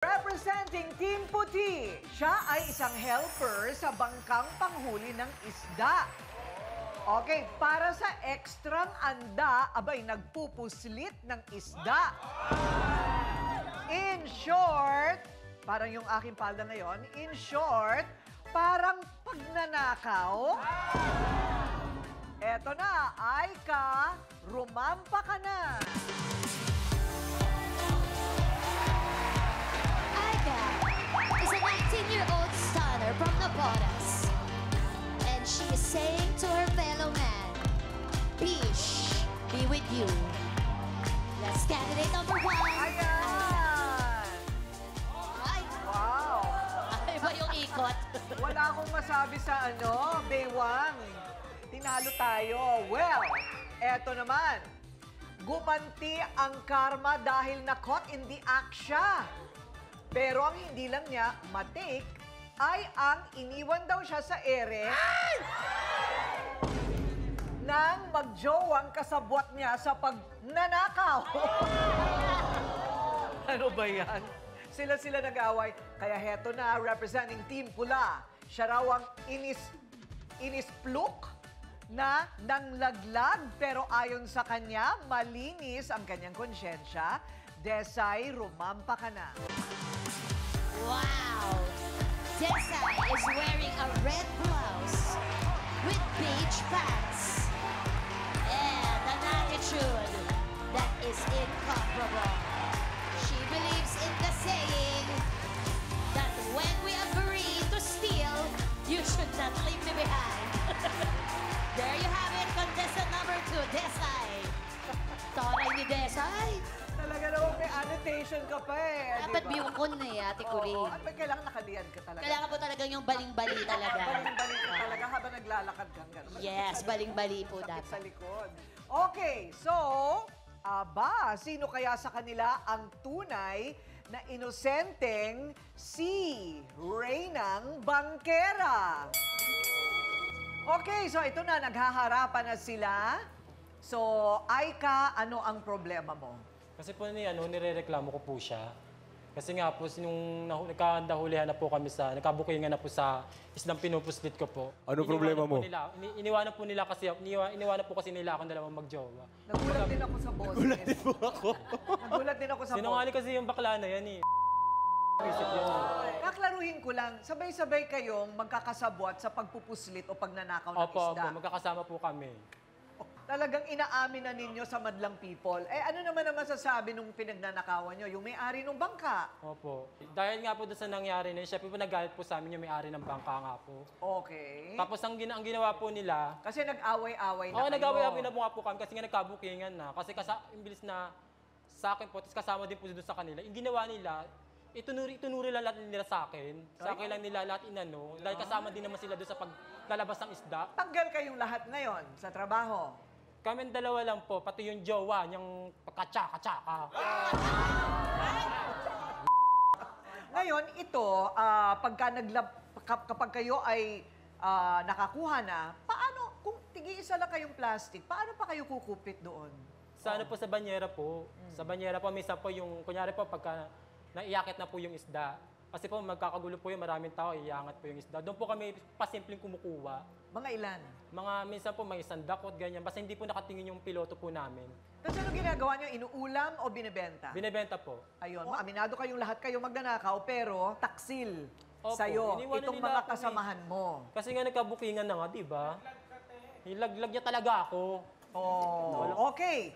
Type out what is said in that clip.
Representing Team Puti, siya ay isang helper sa bangkang panghuli ng isda. Okay, para sa ekstrang anda, abay nagpupuslit ng isda. In short, parang yung aking palda ngayon, in short, parang pagnanakaw. Eto na, Aika, rumampa ka na. Aika is a 19-year-old stunner from Napotas. And she is saying to her fellow man, "Peace be with you." That's candidate number 1. Ayan! Ay, Wow! ay ba yung ikot? Wala akong masabi sa Baywang. Tinalo tayo. Well, eto naman. Gumanti ang karma dahil na-caught in the act siya. Pero ang hindi lang niya matake ay ang iniwan daw siya sa ere nang magjowang kasabwat niya sa pagnanakaw. Ano ba yan? Sila nag-away. Kaya heto na, representing Team Pula. Siya raw ang inispluk na nanglaglag. Pero ayon sa kanya, malinis ang kanyang konsyensya. Desay, rumampa ka na. Wow! Desai is wearing a red blouse with beige pants and an attitude that is incomparable. She believes in the saying that when we agree to steal, you should not leave me behind. There you have it, contestant number 2, Desai. Taray ni Desai. Talaga naman may annotation ka pa eh. Dapat diba? biyungkon na eh, Ate Kuri. Oo, at may kailangan nakalian ka talaga. Kailangan po talaga yung baling-bali talaga. Baling-bali ka talaga habang naglalakad kang gano'n. Yes, baling-bali po Sakit sa dapat. likod. Okay, so, sino kaya sa kanila ang tunay na inosenteng si Reynang Bangkera? Okay, so ito na, naghaharapan na sila. So, Aika, ano ang problema mo? Kasi po nirereklamo ko po siya. Kasi nga po, nung nagkadahulihan na po kami nagkabukingan na po sa islang pinupuslit ko po. Ano problema mo? Iniwanan po nila kasi, iniwanan po kasi nila akong dalawang magjowa. Nagulat din ako sa boses. Nagulat din po ako. Nagulat din ako sa boses. Sinungaling kasi yung bakla na yan eh. Isip yun. Kaklaruhin ko lang, sabay-sabay kayong magkakasabwat sa pagpupuslit o pagnanakaw ng Opo, isda. magkakasama po kami. Talagang inaamin na ninyo sa madlang people. Eh ano naman ang masasabi nung pinagnanakawan nyo? Yung may-ari ng bangka. Opo. Dahil nga po doon sa nangyari na yun, syempre po nagalit po sa amin yung may-ari ng bangka nga po. Okay. Tapos ang ginawa po nila, Kasi nag-away-away na Oo, kayo. nag-away-away na po nga po kami kasi nga nagkabukingan na. Kasi imbilis na sa akin po, tapos kasama din po doon sa kanila. Yung ginawa nila, itunuri lang lahat nila sa akin. Sa akin lang nila lahat inano. Dahil kasama din naman sila doon sa paglalabas ng isda. Tanggal kayong lahat ngayon sa trabaho. Kami dalawa lang po, pati yung jowa, yung pagkatsaka-tsaka. Ngayon, ito, kapag kayo ay nakakuha na, paano, kung tig-iisa lang kayong plastic, paano pa kayo kukupit doon? Sa ano po, sa banyera po. Sa banyera po, minsan po yung, kunyari po, pagka naiakit na po yung isda. Kasi po, magkakagulo po yung maraming tao, iangat po yung isda. Doon po kami pasimpleng kumukuha. Mga ilan? Minsan po, may isang dakot, ganyan. Basta hindi po nakatingin yung piloto po namin. Tapos ano ginagawa nyo? Inuulam o binibenta? Binebenta po. Ayun, aminado kayong lahat kayo magnanakaw, pero taksil Opo, sa'yo, iniwanan itong nila mga ako eh. kasamahan mo. Kasi nga nagkabukingan na nga, di ba? Nilaglag niya talaga ako. Oh, okay.